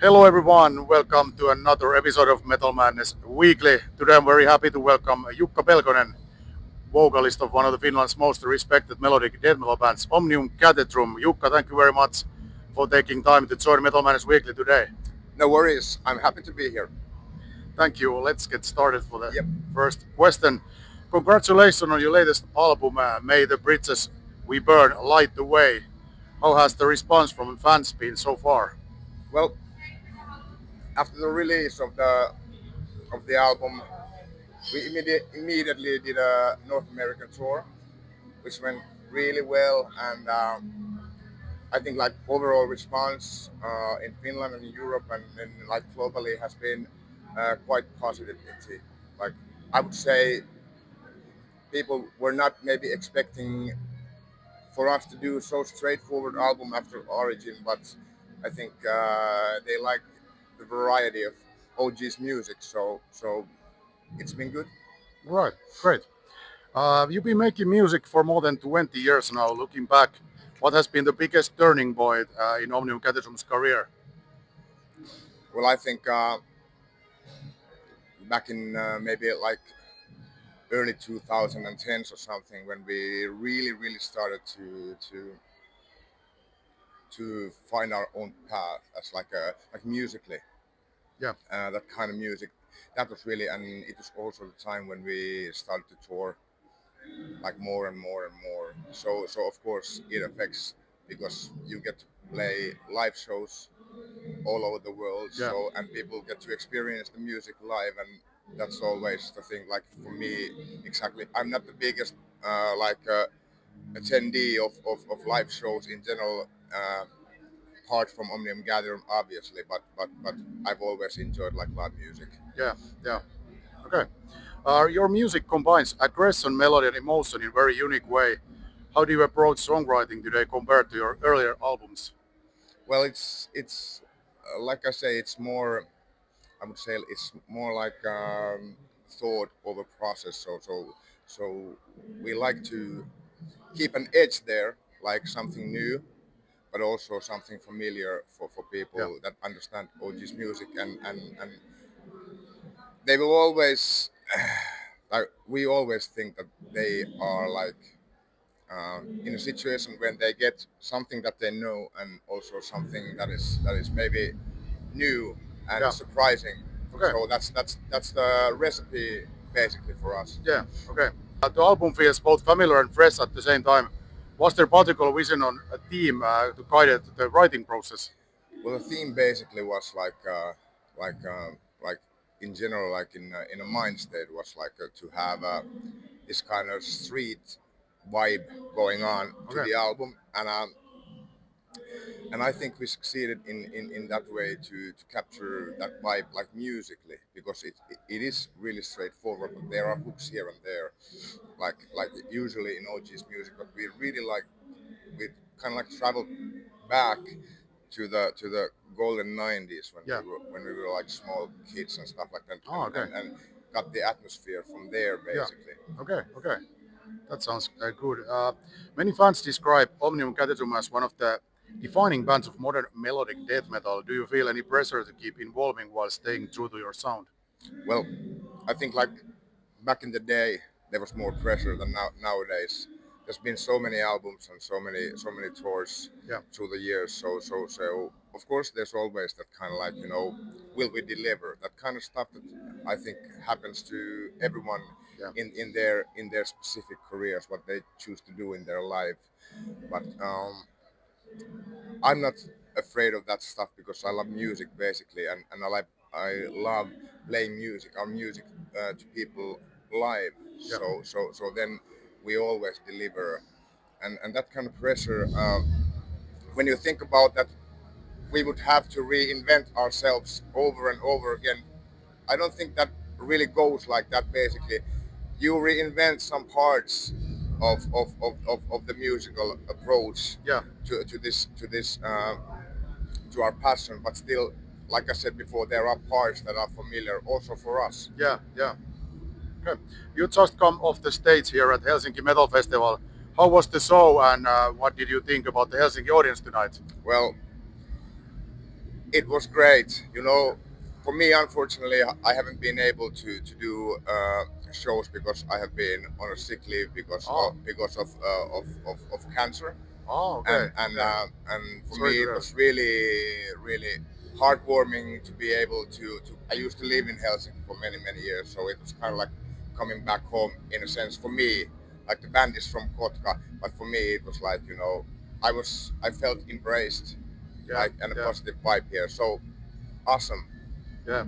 Hello everyone, welcome to another episode of Metal Madness Weekly. Today I'm very happy to welcome Jukka Pelkonen, vocalist of one of the Finland's most respected melodic death metal bands, Omnium Gatherum. Jukka, thank you very much for taking time to join Metal Madness Weekly today. No worries, I'm happy to be here. Thank you. Let's get started for the Yep. first question. Congratulations on your latest album, May the Bridges We Burn Light the Way. How has the response from fans been so far? Well, after the release of the album, we immediately did a North American tour, which went really well, and I think like overall response in Finland and in Europe and like globally has been quite positive. Like I would say, people were not maybe expecting for us to do so straightforward album after Origin, but I think they like the variety of OG's music, so it's been good. Right, great. You've been making music for more than 20 years now. Looking back, what has been the biggest turning point in Omnium Gatherum's career? Well, I think back in maybe like early 2010s or something, when we really started to find our own path as like musically, Yeah, that kind of music. That was really, and it was also the time when we started to tour like more and more and more. So of course it affects because you get to play live shows all over the world. yeah, So and people get to experience the music live, and that's always the thing. Like for me, exactly, I'm not the biggest attendee of live shows in general. Apart from Omnium Gatherum, obviously, but I've always enjoyed like live music. yeah, yeah. Okay. Your music combines aggression, melody, and emotion in a very unique way. How do you approach songwriting today compared to your earlier albums? Well, it's like I say, it's more. I would say it's more like thought over process. So we like to keep an edge there, like something new, but also something familiar for Yeah, people that understand OG's music, and they will always like we always think that they are like in a situation when they get something that they know and also something that is maybe new and yeah. surprising. Okay, So that's the recipe basically for us. yeah, okay. The album feels both familiar and fresh at the same time. Was there particular vision on a theme to guide the writing process? Well, the theme basically was like like in general, like in a mind state, was like to have this kind of street vibe going on to Okay, the album, and I think we succeeded in that way to capture that vibe like musically, because it is really straightforward, but there are hooks here and there, like usually in OG's music. But we really like we kind of like traveled back to the golden 90s when yeah. we were like small kids and stuff like that, Oh, okay. and got the atmosphere from there Yeah. basically. Okay. Okay. That sounds good. Many fans describe Omnium Gatherum as one of the defining bands of modern melodic death metal. Do you feel any pressure to keep evolving while staying true to your sound? Well, I think like back in the day there was more pressure than nowadays. There's been so many albums and so many tours Yeah. through the years. So of course there's always that kind of like will we deliver that kind of stuff that I think happens to everyone Yeah. in their specific careers, what they choose to do in their life. But I'm not afraid of that stuff because I love music basically, and I love playing music, our music to people live. Yeah. So then we always deliver, and that kind of pressure. When you think about that, we would have to reinvent ourselves over and over again. I don't think that really goes like that. Basically, you reinvent some parts of the musical approach Yeah. to our passion, but still, like I said before, there are parts that are familiar also for us. Yeah. Yeah. Okay. You just come off the stage here at Helsinki Metal Festival. How was the show, and what did you think about the Helsinki audience tonight? Well, It was great. You know, for me, unfortunately, I haven't been able to do shows because I have been on a sick leave Oh, because of cancer. oh, okay, okay. And for Sorry me to it hear. was really heartwarming to be able to I used to live in Helsinki for many years, so it was kind of like coming back home in a sense for me. Like the band is from Kotka, but for me it was like, you know, I felt embraced, Yeah, like, and a yeah, positive vibe here, so awesome. yeah.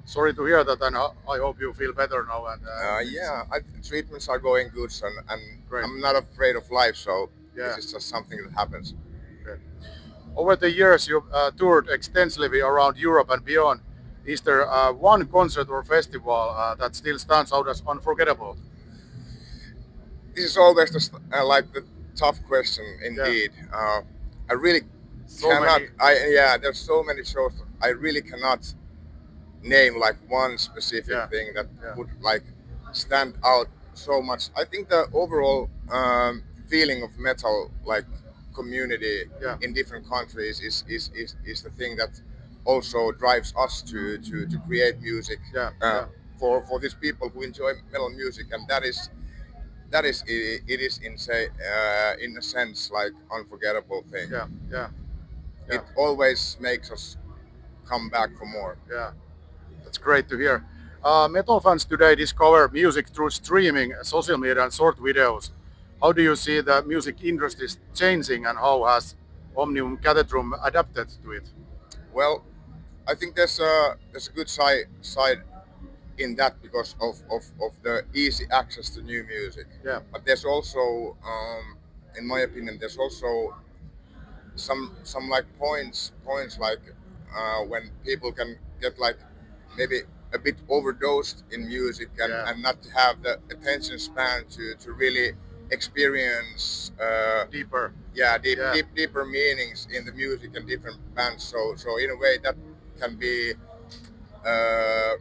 Sorry to hear that, and I hope you feel better now. And it's Treatments are going good, and great. I'm not afraid of life, so this Yeah. is just something that happens. Okay. Over the years, you toured extensively around Europe and beyond. Is there one concert or festival that still stands out as unforgettable? This is always like the tough question Yeah. indeed. I really So cannot. many. There's so many shows. I really cannot name like one specific Yeah. thing that Yeah. would like stand out so much. I think the overall feeling of metal, like community Yeah. in different countries, is the thing that also drives us to create music Yeah. Yeah. for these people who enjoy metal music, and it is in a sense like unforgettable thing. Yeah. Yeah. Yeah. It always makes us come back for more. Yeah. That's great to hear. Metal fans today discover music through streaming, social media, and short videos. How do you see the music industry is changing, and how has Omnium Gatherum adapted to it? Well, I think there's a good side in that because of the easy access to new music. Yeah. But there's also, in my opinion, there's also some like points like when people can get like maybe a bit overdosed in music Yeah. and not to have the attention span to really experience Deeper. Yeah. deeper meanings in the music and different bands. So in a way that can be uh,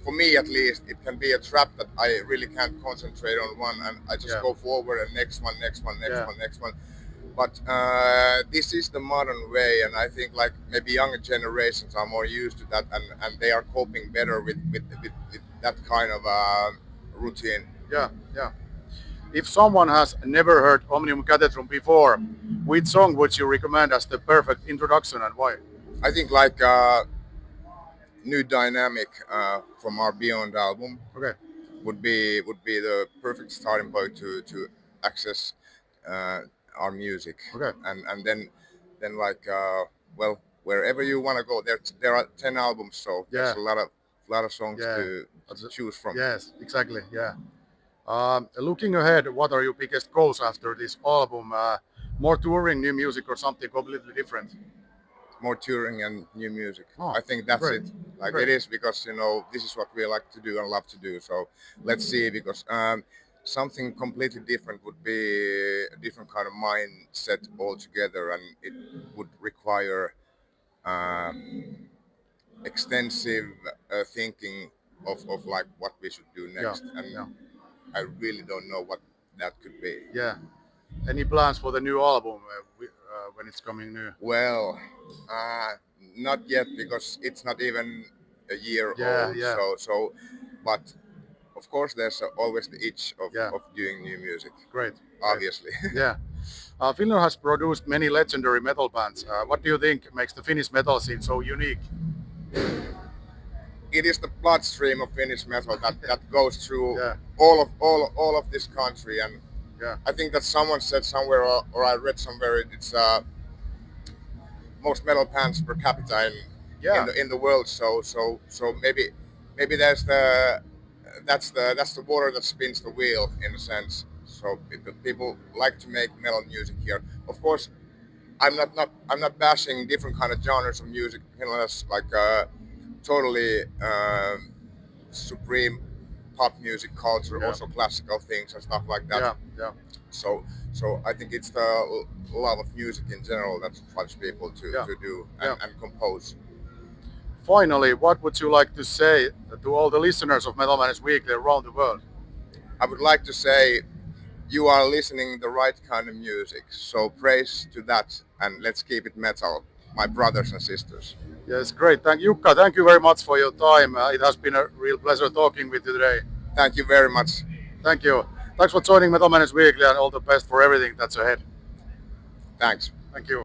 for me at least, it can be a trap that I really can't concentrate on one, and I just Yeah. go forward and next one, next one, next Yeah. one, next one. But this is the modern way, and I think like maybe younger generations are more used to that, and they are coping better with that kind of routine. Yeah. Yeah. If someone has never heard Omnium Cathedrum before, which song would you recommend as the perfect introduction and why? I think like New Dynamic from our Beyond album Okay. would be the perfect starting point to access uh, our music, Okay. and then like well, wherever you want to go, there are 10 albums, so there's Yeah. a lot of songs Yeah. to choose from. Yes. Exactly. Yeah. Looking ahead, what are your biggest goals after this album? More touring, new music, or something completely different? More touring and new music. Oh, I think that's great. it. Like Great. it is because you know this is what we like to do and love to do. So let's see, because something completely different would be a different kind of mindset altogether, and it would require uh, extensive thinking of like what we should do Yeah. next, and Yeah. I really don't know what that could be. Yeah. Any plans for the new album when it's coming new? Well, uh, not yet because it's not even a year Yeah. old. Yeah. But of course, there's always the itch Yeah. of doing new music, Great. Great. obviously. Yeah. Finland has produced many legendary metal bands. What do you think makes the Finnish metal scene so unique? It is the bloodstream of Finnish metal that goes through Yeah. all of this country, and Yeah. I think that someone said somewhere, or I read somewhere, it's most metal bands per capita Yeah. in the world. So maybe that's the water that spins the wheel in a sense. So people like to make metal music here. Of course, I'm not bashing different kind of genres of music. Finland has like totally supreme pop music culture, Yeah. also classical things and stuff like that. Yeah. Yeah. So I think it's the love of music in general that drives people Yeah. to do Yeah. and compose. Finally, what would you like to say to all the listeners of Metal Madness Weekly around the world? I would like to say you are listening the right kind of music. So praise to that, and let's keep it metal. my brothers and sisters. Yes, great. Jukka, thank you very much for your time. It has been a real pleasure talking with you today. Thank you very much. Thank you. Thanks for joining Metal Madness Weekly and all the best for everything that's ahead. Thanks. Thank you.